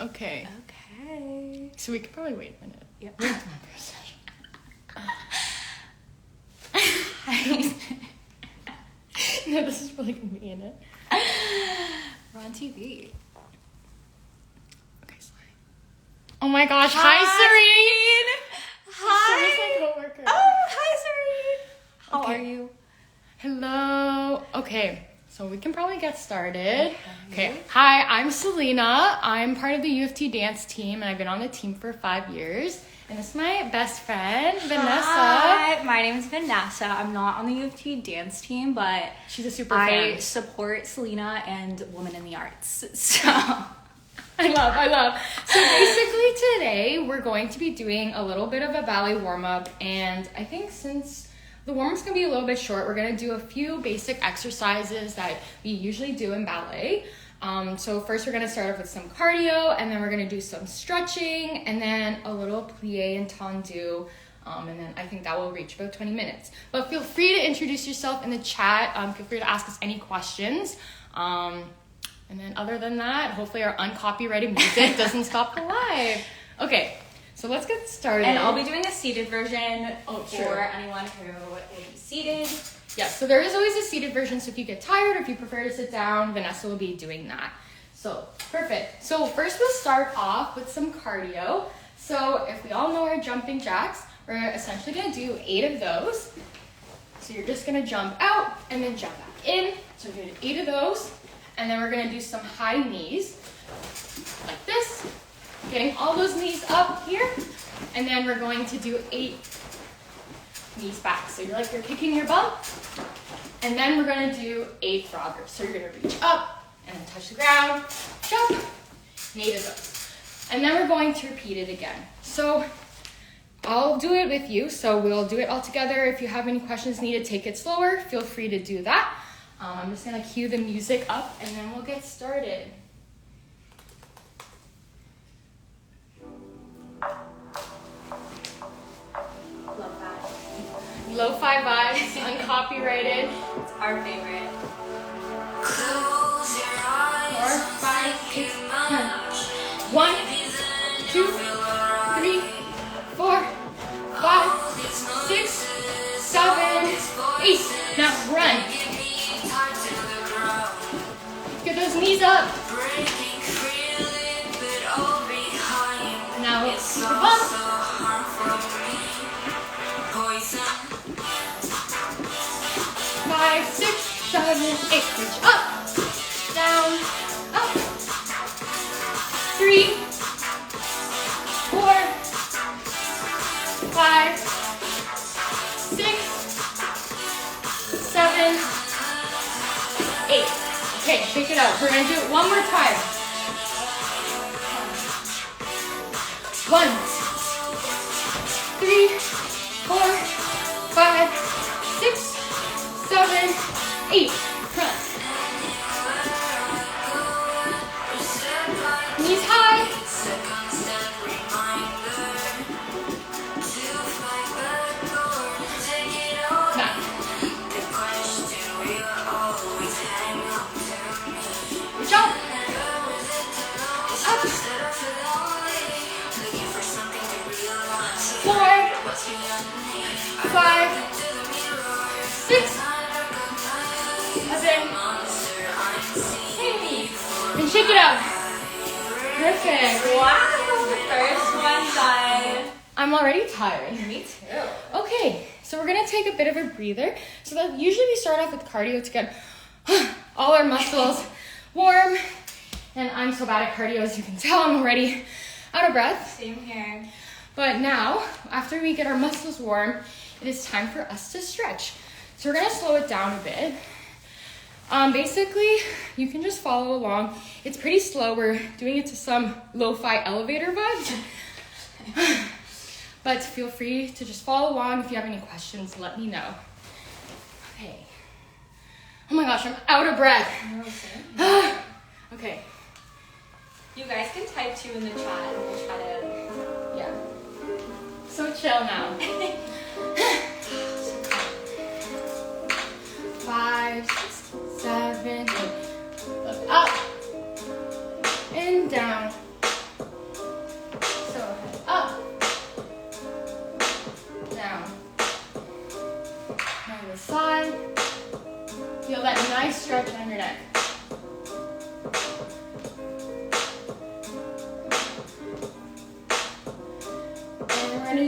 Okay. Okay. So we could probably wait a minute. Yep. No, this is really gonna be in it. We're on TV. Okay, sorry. Oh my gosh! Hi, Serene. Hi. Serene's my coworker. Oh, hi, Serene. How Okay. are you? Hello. Okay, so we can probably get started. Okay. Hi, I'm Selena. I'm part of the U of T dance team, and I've been on the team for 5 years. And this is my best friend, Vanessa. Hi, my name is Vanessa. I'm not on the U of T dance team, but She's a super I fan. support Selena and Women in the Arts. So I love. So basically today we're going to be doing a little bit of a ballet warm-up, and I think since the warm-up's gonna be a little bit short, we're gonna do a few basic exercises that we usually do in ballet. So first we're gonna start off with some cardio, and then we're gonna do some stretching, and then a little plie and tendu. And then I think that will reach about 20 minutes. But feel free to introduce yourself in the chat. Feel free to ask us any questions. And then other than that, hopefully our uncopyrighted music doesn't stop the live. Okay, so let's get started. and I'll be doing a seated version for sure. anyone who will be seated. Yeah, so there is always a seated version, so if you get tired or if you prefer to sit down, Vanessa will be doing that. So, perfect. So first we'll start off with some cardio. So if we all know our jumping jacks, we're essentially gonna do 8 of those. So you're just gonna jump out and then jump back in. So we're gonna do 8 of those. And then we're gonna do some high knees, like this. Getting all those knees up here. And then we're going to do 8 knees back. So you're kicking your bum. And then we're gonna do 8 froggers. So you're gonna reach up and then touch the ground, jump, and 8 of those. And then we're going to repeat it again. So I'll do it with you. So we'll do it all together. If you have any questions needed, take it slower. Feel free to do that. I'm just gonna cue the music up and then we'll get started. Love that. Lo-fi vibes, uncopyrighted. It's our favorite. 4, 5, 6, 7. 1, 2, 3, 4, 5, 6, 7, 8. Now run. Get those knees up. Now keep your bum. 5, 6, 7, 8. Reach up, down, up. 3, 4, 5, 6, 7, 8. Okay, shake it out. We're gonna do it one more time. 1, 3, 4, 5, 6, 7, 8. Run. Knees high. Back. Jump. Up. 4, 5, 6, 7, 8. And shake it out. Perfect. Wow, the first one done. I'm already tired. Me too. Okay, so we're gonna take a bit of a breather. So that usually we start off with cardio to get all our muscles warm. And I'm so bad at cardio, as you can tell. I'm already out of breath. Same here. But now, after we get our muscles warm, it is time for us to stretch. So we're gonna slow it down a bit. Basically, you can just follow along. It's pretty slow. We're doing it to some lo-fi elevator vibes. But feel free to just follow along. If you have any questions, let me know. Okay. Oh my gosh, I'm out of breath. Okay. You guys can type 2 in the chat and we'll try to... Yeah. So chill now. 5, 6, 7, 8. Look up and down.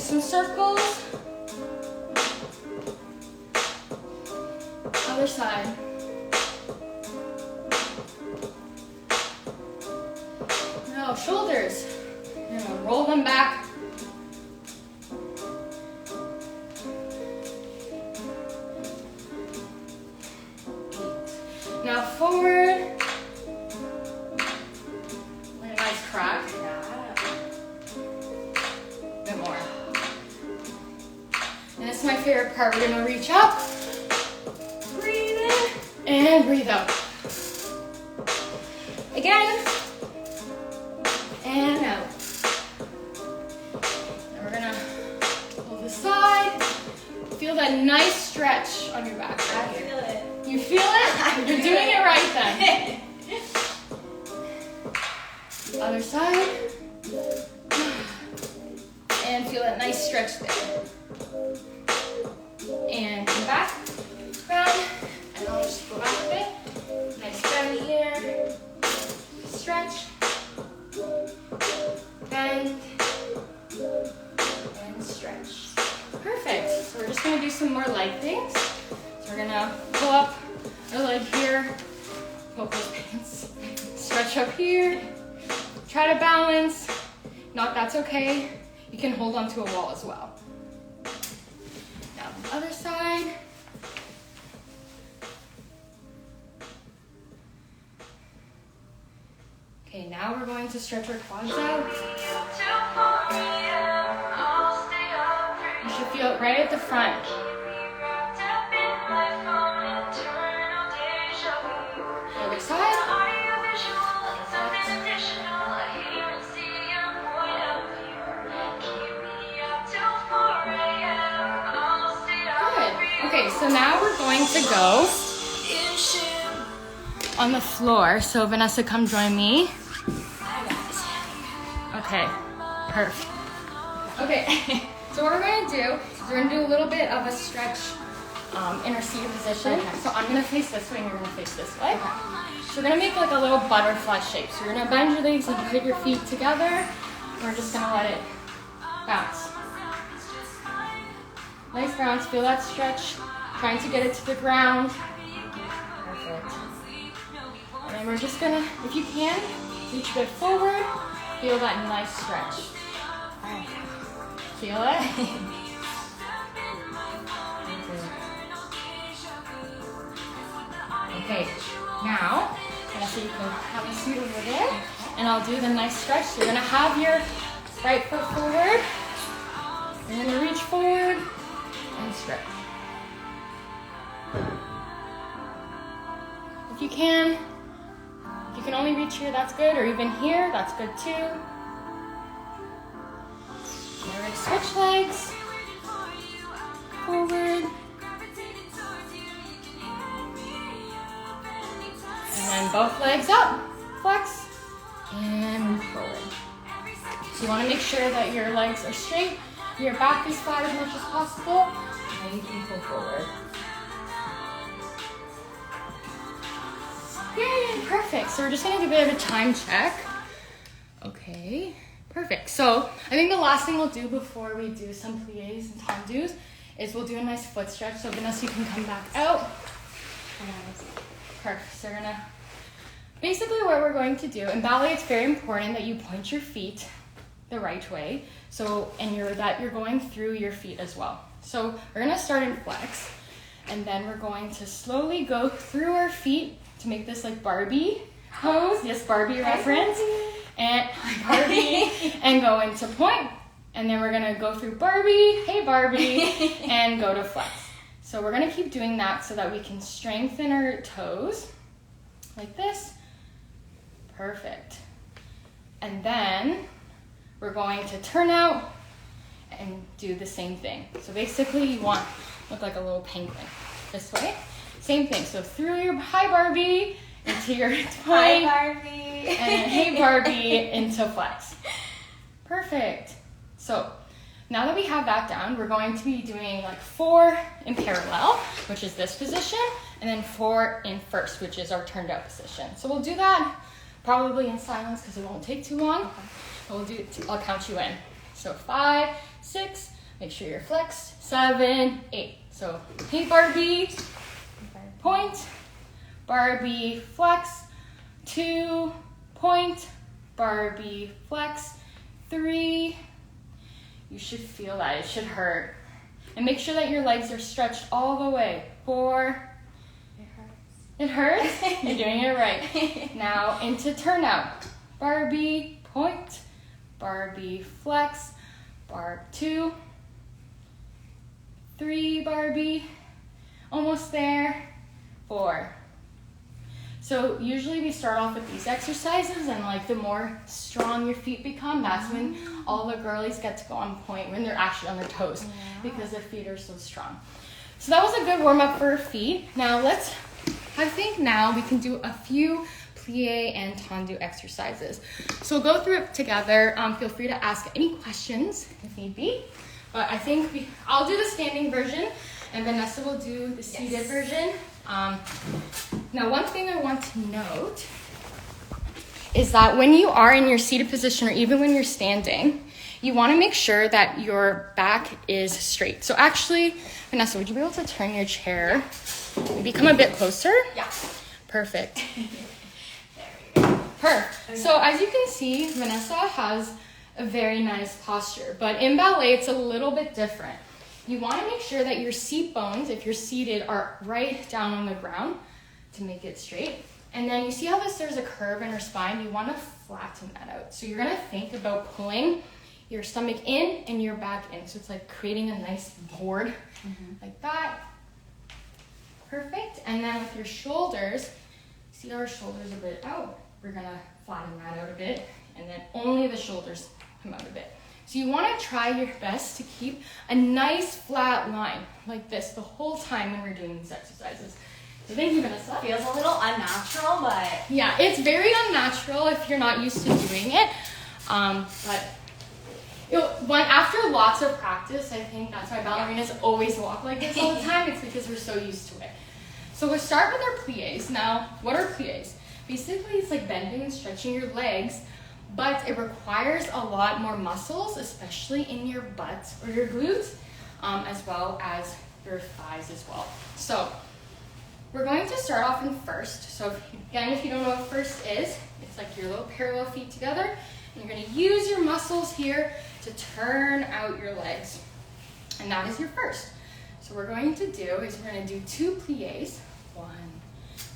some circles. Other side. Now shoulders. You're gonna roll them back. Now forward. Like a nice crack. A bit more. And this is my favorite part. We're gonna reach up. Breathe in and breathe out. Again. And out. Now we're gonna pull the side. Feel that nice stretch on your back. I feel it. You feel it? You're doing it right then. Other side. And feel that nice stretch there. And come back. Round. And I'll just go back a bit. Nice bend here. Stretch. Bend. And stretch. Perfect. So we're just going to do some more leg things. So we're going to pull up our leg here. Pull those pants. Stretch up here. Try to balance. Not that's okay. You can hold onto a wall as well. Now the other side. Okay, now we're going to stretch our quads out. You should feel it right at the front. Other side. Good. Okay, so now we're going to go on the floor. So Vanessa, come join me. Okay, perfect. Okay, so what we're gonna do is we're gonna do a little bit of a stretch in our seated position. Okay. So I'm gonna face this way and you're gonna face this way. Okay. So we're gonna make like a little butterfly shape. So you're gonna bend your legs and put your feet together. We're just gonna let it bounce. Nice bounce, feel that stretch. Trying to get it to the ground. Perfect. And then we're just gonna, if you can, reach a bit forward. Feel that nice stretch. Right. Feel it? Okay, now, so you can have a seat over there, and I'll do the nice stretch. So you're gonna have your right foot forward. You're gonna reach forward and stretch. If you can only reach here, that's good, or even here, that's good too. We're gonna switch legs, forward, and then both legs up, flex, and move forward. So you wanna make sure that your legs are straight, your back is flat as much as possible, and you can pull forward. Yay, perfect. So we're just gonna do a bit of a time check. Okay, perfect. So I think the last thing we'll do before we do some pliés and tendus is we'll do a nice foot stretch. So Vanessa, you can come back out. Perfect. So we're gonna, basically what we're going to do, in ballet it's very important that you point your feet the right way. So, and that you're going through your feet as well. So we're gonna start in flex, and then we're going to slowly go through our feet to make this like Barbie pose. Yes, Barbie reference. And Barbie, and go into point. And then we're gonna go through Barbie, hey Barbie, and go to flex. So we're gonna keep doing that so that we can strengthen our toes, like this. Perfect. And then we're going to turn out and do the same thing. So basically you want, look like a little penguin, this way. Same thing, so through your hi Barbie into your point. Hi Barbie. And then hey Barbie into flex. Perfect. So now that we have that down, we're going to be doing like 4 in parallel, which is this position, and then 4 in first, which is our turned out position. So we'll do that probably in silence because it won't take too long. Okay. We'll do it, I'll count you in. So 5, 6, make sure you're flexed, 7, 8. So hey Barbie, point, Barbie, flex, 2, point, Barbie, flex, 3. You should feel that, it should hurt. And make sure that your legs are stretched all the way. 4. It hurts? You're doing it right. Now into turnout. Barbie, point, Barbie, flex, Barb, 2, 3, Barbie, almost there, 4. So usually we start off with these exercises, and like the more strong your feet become, that's when all the girlies get to go on point, when they're actually on their toes, because their feet are so strong. So that was a good warm up for feet. Now I think now we can do a few plie and tendu exercises. So we'll go through it together. Feel free to ask any questions if need be. But I think I'll do the standing version, and Vanessa will do the seated version. Now, one thing I want to note is that when you are in your seated position, or even when you're standing, you want to make sure that your back is straight. So actually, Vanessa, would you be able to turn your chair? Maybe come a bit closer? Yeah. Perfect. There we go. Perfect. So as you can see, Vanessa has a very nice posture, but in ballet, it's a little bit different. You want to make sure that your seat bones, if you're seated, are right down on the ground to make it straight. And then you see how there's a curve in her spine? You want to flatten that out. So you're going to think about pulling your stomach in and your back in. So it's like creating a nice board like that. Perfect. And then with your shoulders, see how our shoulders are a bit out? We're going to flatten that out a bit, and then only the shoulders come out a bit. So you want to try your best to keep a nice flat line like this the whole time when we're doing these exercises. So thank you, Vanessa. Feels a little unnatural, but yeah, it's very unnatural if you're not used to doing it. But after lots of practice, I think that's why ballerinas always walk like this all the time. It's because we're so used to it. So we'll start with our plies. Now, what are plies? Basically, it's like bending and stretching your legs, but it requires a lot more muscles, especially in your butt or your glutes, as well as your thighs as well. So we're going to start off in first. So if you don't know what first is, it's like your little parallel feet together, and you're going to use your muscles here to turn out your legs. And that is your first. So what we're going to do is we're going to do 2 plies. 1,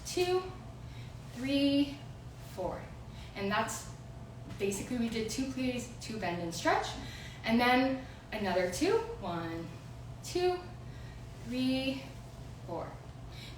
2, 3, 4. And that's basically, we did 2 plies, 2 bend and stretch, and then another 2. 1, 2, 3, 4.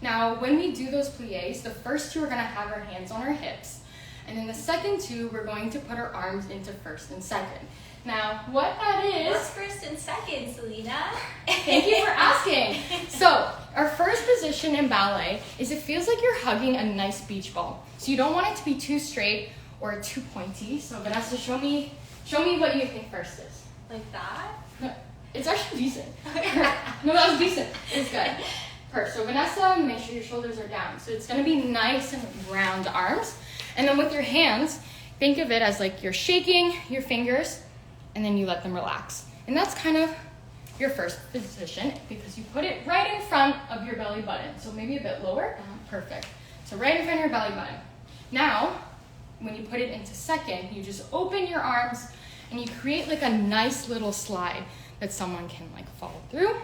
Now, when we do those plies, the first 2 are going to have our hands on our hips, and then the second 2, we're going to put our arms into first and second. Now, what that is... What's first and second, Selena? Thank you for asking. So, our first position in ballet is it feels like you're hugging a nice beach ball. So you don't want it to be too straight or too pointy. So Vanessa, show me what you think first is. Like that? No, it's actually decent. No, that was decent. It's good. Perfect. So Vanessa, make sure your shoulders are down. So it's going to be nice and round arms. And then with your hands, think of it as like you're shaking your fingers, and then you let them relax. And that's kind of your first position, because you put it right in front of your belly button. So maybe a bit lower. Perfect. So right in front of your belly button. Now, when you put it into second, you just open your arms and you create like a nice little slide that someone can like follow through.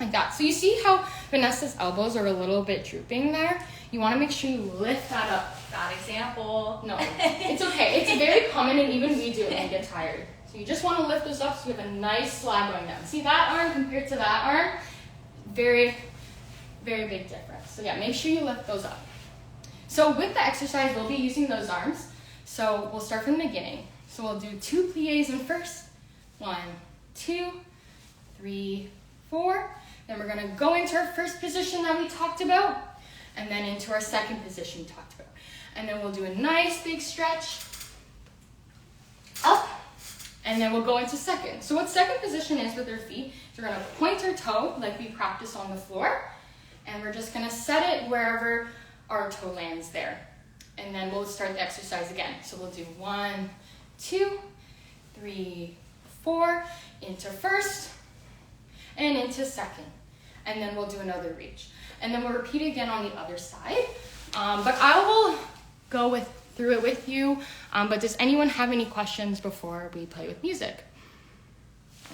Like that. So you see how Vanessa's elbows are a little bit drooping there? You want to make sure you lift that up. Bad example. No, it's okay. It's very common, and even we do it when we get tired. So you just want to lift those up so you have a nice slide going down. See that arm compared to that arm? Very, very big difference. So yeah, make sure you lift those up. So with the exercise, we'll be using those arms. So we'll start from the beginning. So we'll do 2 plies in first. 1, 2, 3, 4. Then we're going to go into our first position that we talked about, and then into our second position we talked about. And then we'll do a nice big stretch up, and then we'll go into second. So what second position is with our feet is we're going to point our toe like we practice on the floor, and we're just going to set it wherever our toe lands there. And then we'll start the exercise again. So we'll do 1, 2, 3, 4, into first, and into second. And then we'll do another reach. And then we'll repeat again on the other side. But I will go through it with you. But does anyone have any questions before we play with music?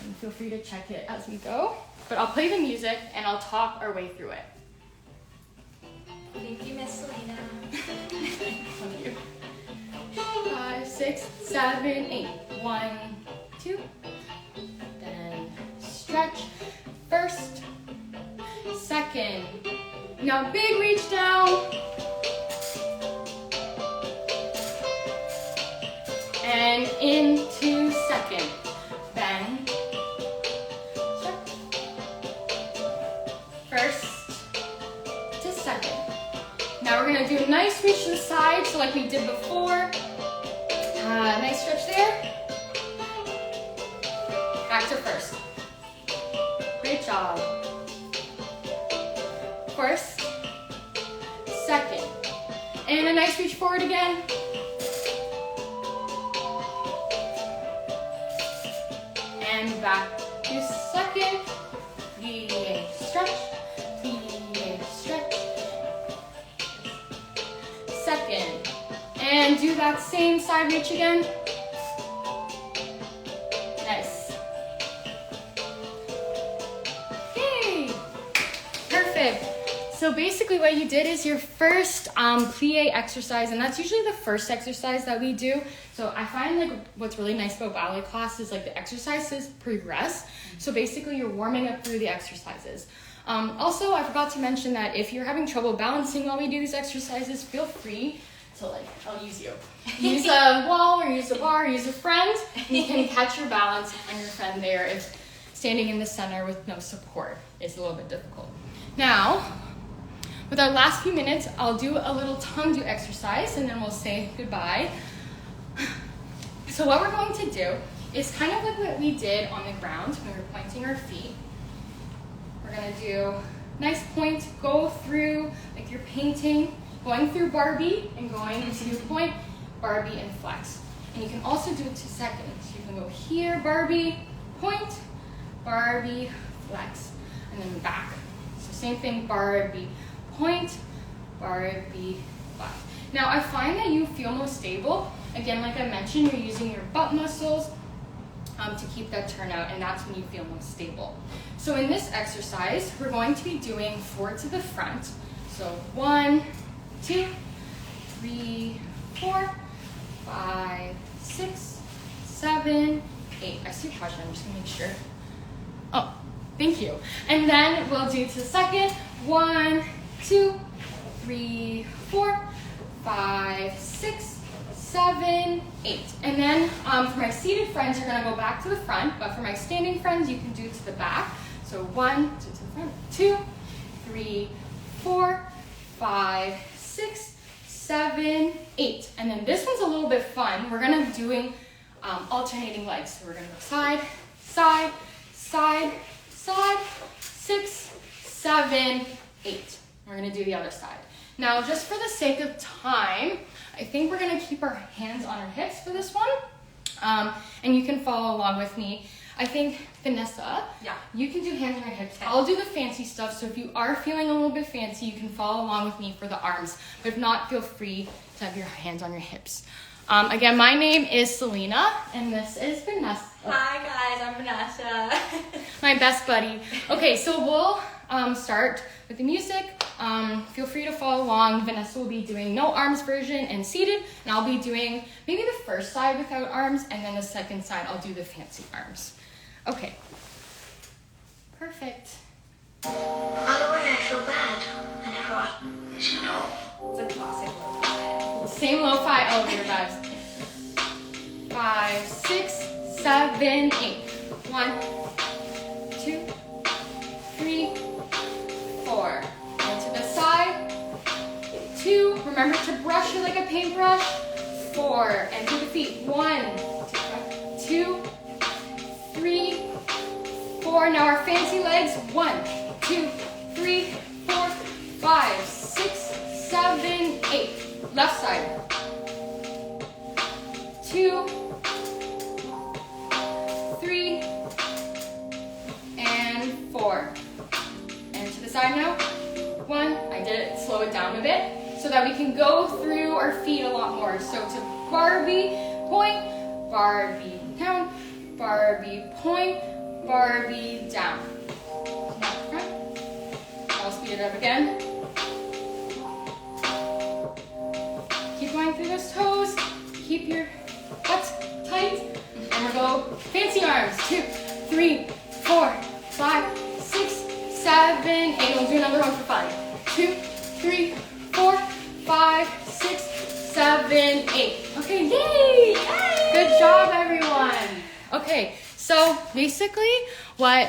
And feel free to check it as we go. But I'll play the music and I'll talk our way through it. Thank you, Miss Selena. Love you. 5, 6, 7, 8. 1, 2. Then stretch. First, second. Now big reach down. And into second. Bend. Stretch. First to second. Now we're gonna do a nice reach to the side, so like we did before. Nice stretch there. Back to first. Great job. First, second, and a nice reach forward again. And back to second. Plie, stretch, plie, stretch. Second, and do that same side reach again. Nice. Yay! Perfect. So basically what you did is your first plie exercise, and that's usually the first exercise that we do. So I find like what's really nice about ballet class is like the exercises progress. So basically you're warming up through the exercises. Also, I forgot to mention that if you're having trouble balancing while we do these exercises, feel free to I'll use you. Use a wall or use a bar, or use a friend. You can catch your balance on your friend there if standing in the center with no support is a little bit difficult. Now, with our last few minutes, I'll do a little tongue do exercise and then we'll say goodbye. So what we're going to do is kind of like what we did on the ground when we were pointing our feet. We're gonna do nice point, go through like you're painting, going through Barbie and going into point, Barbie and flex. And you can also do it 2 seconds. You can go here, Barbie, point, Barbie, flex, and then back. So same thing, Barbie, point, Barbie, flex. Now I find that you feel most stable. Again, like I mentioned, you're using your butt muscles to keep that turnout, and that's when you feel most stable. So in this exercise, we're going to be doing forward to the front. So 1, 2, 3, 4, 5, 6, 7, 8. I see pressure, I'm just gonna make sure. Oh, thank you. And then we'll do to the second. 1, 2, 3, 4, 5, 6, 7, 8. And then for my seated friends, you're gonna go back to the front, but for my standing friends, you can do to the back. So 1, 2 to the front, 2, 3, 4, 5, 6, 7, 8. And then this one's a little bit fun. We're gonna be doing alternating legs. So we're gonna go side, side, side, side, 6, 7, 8. We're gonna do the other side. Now, just for the sake of time, I think we're gonna keep our hands on our hips for this one. And you can follow along with me. I think, Vanessa, you can do hands on your hips. Okay. I'll do the fancy stuff, so if you are feeling a little bit fancy, you can follow along with me for the arms. But if not, feel free to have your hands on your hips. Again, my name is Selena, and this is Vanessa. Hi guys, I'm Vanessa. My best buddy. Okay, so we'll start with the music. Feel free to follow along. Vanessa will be doing no arms version and seated, and I'll be doing maybe the first side without arms, and then the second side I'll do the fancy arms. Okay. Perfect. By the way, I feel bad. I never... Yes, you know. It's a classic lo-fi. Same lo-fi. Oh, here, guys. 5, 6, 7, 8. 1, 2, 3, 4. And to the side. 2. Remember to brush it like a paintbrush. 4. And through the feet. 1, 2, 3, 4. Now our fancy legs. 1, 2, 3, 4, 5, 6, 7, 8. Left side. 2, 3, so that we can go through our feet a lot more. So to Barbie, point, Barbie down, Barbie point, Barbie down. I'll speed it up again. Keep going through those toes. Keep your butts tight. And we'll go fancy arms. 2, 3, 4, 5, 6, 7, 8. We'll do another one for 5. 2, 3, 4, 5, 6, 7, 8. Okay, yay! Good job, everyone. Okay, so basically what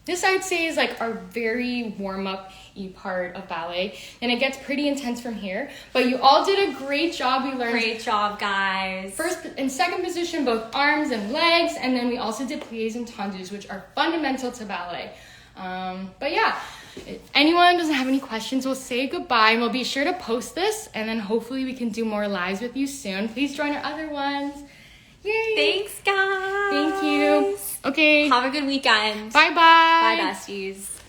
this I'd say is like our very warm-up-y part of ballet. And it gets pretty intense from here. But you all did a great job. We learned Great job, guys. first and second position, both arms and legs. And then we also did pliés and tendus, which are fundamental to ballet. But yeah, if anyone doesn't have any questions, we'll say goodbye. And we'll be sure to post this. And then hopefully we can do more lives with you soon. Please join our other ones. Yay! Thanks, guys. Thank you. Okay. Have a good weekend. Bye-bye. Bye, besties.